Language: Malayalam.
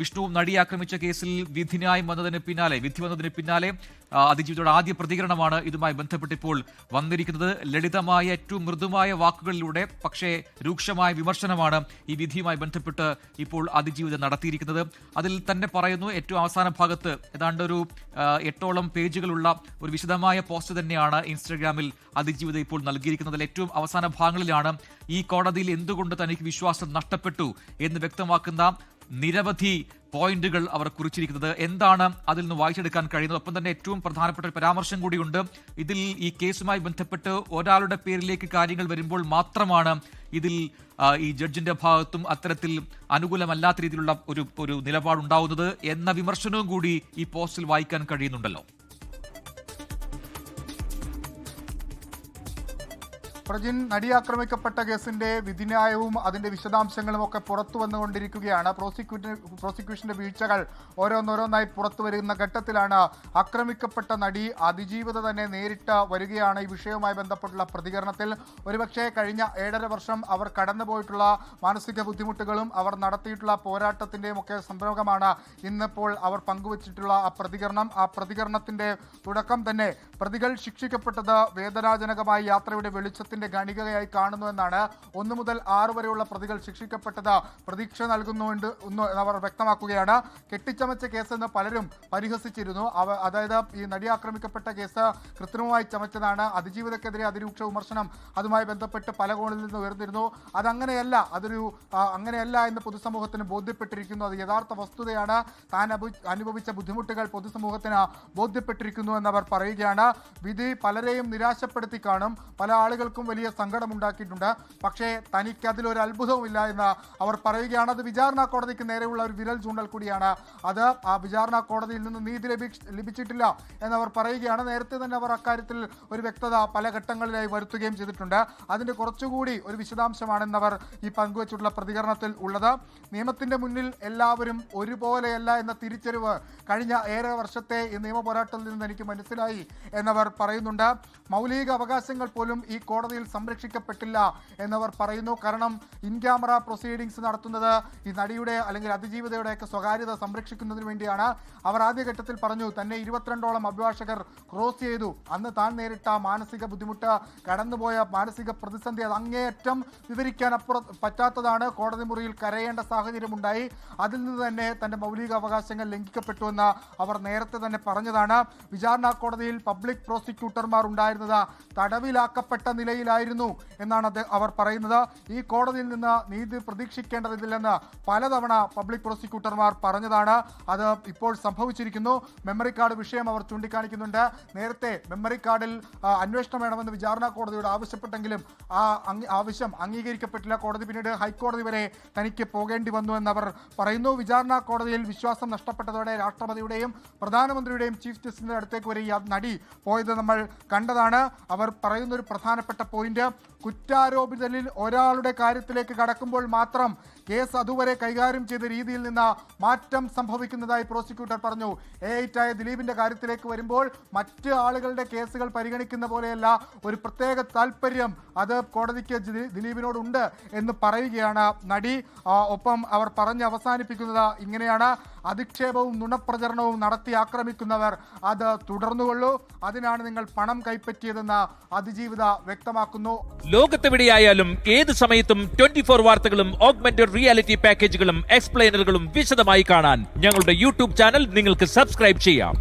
വിഷ്ണുവും നടിയെ ആക്രമിച്ച കേസിൽ വിധി വന്നതിന് പിന്നാലെ അതിജീവിതയുടെ ആദ്യ പ്രതികരണമാണ് ഇതുമായി ബന്ധപ്പെട്ട് ഇപ്പോൾ വന്നിരിക്കുന്നത്. ലളിതമായ ഏറ്റവും മൃദുമായ വാക്കുകളിലൂടെ പക്ഷേ രൂക്ഷമായ വിമർശനമാണ് ഈ വിധിയുമായി ബന്ധപ്പെട്ട് ഇപ്പോൾ അതിജീവിത നടത്തിയിരിക്കുന്നത്. അതിൽ തന്നെ പറയുന്നു, ഏറ്റവും അവസാന ഭാഗത്ത് ഏതാണ്ട് ഒരു 8ഓളം പേജുകളുള്ള ഒരു വിശദമായ പോസ്റ്റ് തന്നെയാണ് ഇൻസ്റ്റഗ്രാമിൽ അതിജീവിത ഇപ്പോൾ നൽകിയിരിക്കുന്നത്. ഏറ്റവും അവസാന ഭാഗങ്ങളിലാണ് ഈ കോടതിയിൽ എന്തുകൊണ്ട് തനിക്ക് വിശ്വാസം നഷ്ടപ്പെട്ടു എന്ന് വ്യക്തമാക്കുന്ന നിരവധി പോയിന്റുകൾ അവർ കുറിച്ചിരിക്കുന്നത്. എന്താണ് അതിൽ നിന്ന് വായിച്ചെടുക്കാൻ കഴിയുന്നത്? ഒപ്പം തന്നെ ഏറ്റവും പ്രധാനപ്പെട്ട ഒരു പരാമർശം കൂടിയുണ്ട്. ഇതിൽ ഈ കേസുമായി ബന്ധപ്പെട്ട് ഒരാളുടെ പേരിലേക്ക് കാര്യങ്ങൾ വരുമ്പോൾ മാത്രമാണ് ഇതിൽ ഈ ജഡ്ജിന്റെ ഭാഗത്തും അത്തരത്തിൽ അനുകൂലമല്ലാത്ത രീതിയിലുള്ള ഒരു നിലപാടുണ്ടാവുന്നത് എന്ന വിമർശനവും കൂടി ഈ പോസ്റ്റിൽ വായിക്കാൻ കഴിയുന്നുണ്ടല്ലോ. പ്രജിൻ, നടിയാക്രമിക്കപ്പെട്ട കേസിന്റെ വിധിന്യായവും അതിന്റെ വിശദാംശങ്ങളും ഒക്കെ പുറത്തു വന്നുകൊണ്ടിരിക്കുകയാണ്. പ്രോസിക്യൂഷന്റെ വീഴ്ചകൾ ഓരോന്നോരോന്നായി പുറത്തു വരുന്ന ഘട്ടത്തിലാണ് ആക്രമിക്കപ്പെട്ട നടി അതിജീവിത തന്നെ നേരിട്ട് വരികയാണ് ഈ വിഷയവുമായി ബന്ധപ്പെട്ടുള്ള പ്രതികരണത്തിൽ. ഒരുപക്ഷെ കഴിഞ്ഞ 7.5 വർഷം അവർ കടന്നുപോയിട്ടുള്ള മാനസിക ബുദ്ധിമുട്ടുകളും അവർ നടത്തിയിട്ടുള്ള പോരാട്ടത്തിന്റെയും ഒക്കെ സംരംഭമാണ് ഇന്നിപ്പോൾ അവർ പങ്കുവച്ചിട്ടുള്ള ആ പ്രതികരണം. ആ പ്രതികരണത്തിന്റെ തുടക്കം തന്നെ പ്രതികൾ ശിക്ഷിക്കപ്പെട്ടത് വേദനാജനകമായ യാത്രയുടെ വെളിച്ചത്തിന്റെ ഗണികയായി കാണുന്നുവെന്നാണ്. 1 മുതൽ 6 വരെയുള്ള പ്രതികൾ ശിക്ഷിക്കപ്പെട്ടത് പ്രതീക്ഷ നൽകുന്നുണ്ട് എന്നവർ വ്യക്തമാക്കുകയാണ്. കെട്ടിച്ചമച്ച കേസെന്ന് പലരും പരിഹസിച്ചിരുന്നു. അതായത് ഈ നടി ആക്രമിക്കപ്പെട്ട കേസ് കൃത്രിമമായി ചമച്ചതാണ്. അതിജീവിതക്കെതിരെ അതിരൂക്ഷ വിമർശനം അതുമായി ബന്ധപ്പെട്ട് പല കോണിൽ നിന്ന് ഉയർന്നിരുന്നു. അതങ്ങനെയല്ല, അങ്ങനെയല്ല എന്ന് പൊതുസമൂഹത്തിന് ബോധ്യപ്പെട്ടിരിക്കുന്നു. അത് യഥാർത്ഥ വസ്തുതയാണ്. താൻ അനുഭവിച്ച ബുദ്ധിമുട്ടുകൾ പൊതുസമൂഹത്തിന് ബോധ്യപ്പെട്ടിരിക്കുന്നു എന്നവർ പറയുകയാണ്. വിധി പലരെയും നിരാശപ്പെടുത്തി കാണും, പല ആളുകൾക്കും വലിയ സങ്കടമുണ്ടാക്കിയിട്ടുണ്ട്. പക്ഷേ തനിക്ക് അതിലൊരു അത്ഭുതവുമില്ല എന്ന് അവർ പറയുകയാണ്. അത് വിചാരണ കോടതിക്ക് നേരെയുള്ള ഒരു വിരൽ ചൂണ്ടൽ കൂടിയാണ്. അത് ആ വിചാരണ കോടതിയിൽ നിന്ന് നീതി ലഭിച്ചിട്ടില്ല എന്നവർ പറയുകയാണ്. നേരത്തെ തന്നെ അവർ അക്കാര്യത്തിൽ ഒരു വ്യക്തത പല ഘട്ടങ്ങളിലായി വരുത്തുകയും ചെയ്തിട്ടുണ്ട്. അതിന്റെ കുറച്ചുകൂടി ഒരു വിശദാംശമാണെന്നവർ ഈ പങ്കുവച്ചിട്ടുള്ള പ്രതികരണത്തിൽ ഉള്ളത്. നിയമത്തിന്റെ മുന്നിൽ എല്ലാവരും ഒരുപോലെയല്ല എന്ന തിരിച്ചറിവ് കഴിഞ്ഞ 7 വർഷത്തെ ഈ നിയമ പോരാട്ടത്തിൽ നിന്ന് എനിക്ക് മനസ്സിലായി എന്നവർ പറയുന്നുണ്ട്. മൗലിക അവകാശങ്ങൾ പോലും ഈ കോടതിയിൽ സംരക്ഷിക്കപ്പെട്ടില്ല എന്നവർ പറയുന്നു. കാരണം ഇൻ ക്യാമറ പ്രൊസീഡിങ്സ് നടത്തുന്നത് ഈ നടിയുടെ അല്ലെങ്കിൽ അതിജീവിതയുടെയൊക്കെ സ്വകാര്യത സംരക്ഷിക്കുന്നതിന് വേണ്ടിയാണ്. അവർ ആദ്യഘട്ടത്തിൽ പറഞ്ഞു തന്നെ 22ഓളം അഭിഭാഷകർ ക്രോസ് ചെയ്തു. അന്ന് താൻ നേരിട്ട മാനസിക ബുദ്ധിമുട്ട്, കടന്നുപോയ മാനസിക പ്രതിസന്ധി അത് അങ്ങേയറ്റം വിവരിക്കാൻ പറ്റാത്തതാണ്. കോടതി മുറിയിൽ കരയേണ്ട സാഹചര്യമുണ്ടായി. അതിൽ നിന്ന് തന്നെ തന്റെ മൗലിക അവകാശങ്ങൾ ലംഘിക്കപ്പെട്ടുവെന്ന് അവർ നേരത്തെ തന്നെ പറഞ്ഞതാണ്. വിചാരണ കോടതിയിൽ പബ്ലിക് പ്രോസിക്യൂട്ടർമാർ ഉണ്ടായിരുന്നത് തടവിലാക്കപ്പെട്ട നിലയിലായിരുന്നു എന്നാണ് അവർ പറയുന്നത്. ഈ കോടതിയിൽ നിന്ന് നീതി പ്രതീക്ഷിക്കേണ്ടതില്ലെന്ന് പലതവണ പബ്ലിക് പ്രോസിക്യൂട്ടർമാർ പറഞ്ഞതാണ്. അത് ഇപ്പോൾ സംഭവിച്ചിരിക്കുന്നു. മെമ്മറി കാർഡ് വിഷയം അവർ ചൂണ്ടിക്കാണിക്കുന്നുണ്ട്. നേരത്തെ മെമ്മറി കാർഡിൽ അന്വേഷണം വേണമെന്ന് വിചാരണ കോടതിയോട് ആവശ്യപ്പെട്ടെങ്കിലും ആ ആവശ്യം അംഗീകരിക്കപ്പെട്ടില്ല. കോടതി പിന്നീട് ഹൈക്കോടതി വരെ തനിക്ക് പോകേണ്ടി വന്നു എന്നവർ പറയുന്നു. വിചാരണ കോടതിയിൽ വിശ്വാസം നഷ്ടപ്പെട്ടതോടെ രാഷ്ട്രപതിയുടെയും പ്രധാനമന്ത്രിയുടെയും ചീഫ് ജസ്റ്റിസിന്റെ അടുത്തേക്ക് വരെ ഈ നടി പോയത് നമ്മൾ കണ്ടതാണ്. അവർ പറയുന്ന ഒരു പ്രധാനപ്പെട്ട പോയിന്റ്, കുറ്റാരോപിതരിൽ ഒരാളുടെ കാര്യത്തിലേക്ക് കടക്കുമ്പോൾ മാത്രം കേസ് അതുവരെ കൈകാര്യം ചെയ്ത രീതിയിൽ നിന്ന് മാറ്റം സംഭവിക്കുന്നതായി പ്രോസിക്യൂട്ടർ പറഞ്ഞു. ആയ ദിലീപിന്റെ കാര്യത്തിലേക്ക് വരുമ്പോൾ മറ്റ് ആളുകളുടെ കേസുകൾ പരിഗണിക്കുന്ന പോലെയല്ല, ഒരു പ്രത്യേക താല്പര്യം അത് കോടതിക്ക് ദിലീപിനോടുണ്ട് എന്ന് പറയുകയാണ് നടി. ഒപ്പം അവർ പറഞ്ഞ് അവസാനിപ്പിക്കുന്നത് ഇങ്ങനെയാണ്: അധിക്ഷേപവും നുണപ്രചരണവും നടത്തി ആക്രമിക്കുന്നവർ അത് തുടർന്നുകൊള്ളൂ, അതിനാണ് നിങ്ങൾ പണം കൈപ്പറ്റിയതെന്ന് അതിജീവിത വ്യക്തമാക്കുന്നു. ലോകത്തെവിടെയായാലും ഏത് സമയത്തും 24 വാർത്തകളും ഓഗ്മെന്റഡ് റിയാലിറ്റി പാക്കേജുകളും എക്സ്പ്ലെയിനറുകളും വിശദമായി കാണാൻ ഞങ്ങളുടെ യൂട്യൂബ് ചാനൽ നിങ്ങൾക്ക് സബ്സ്ക്രൈബ് ചെയ്യാം.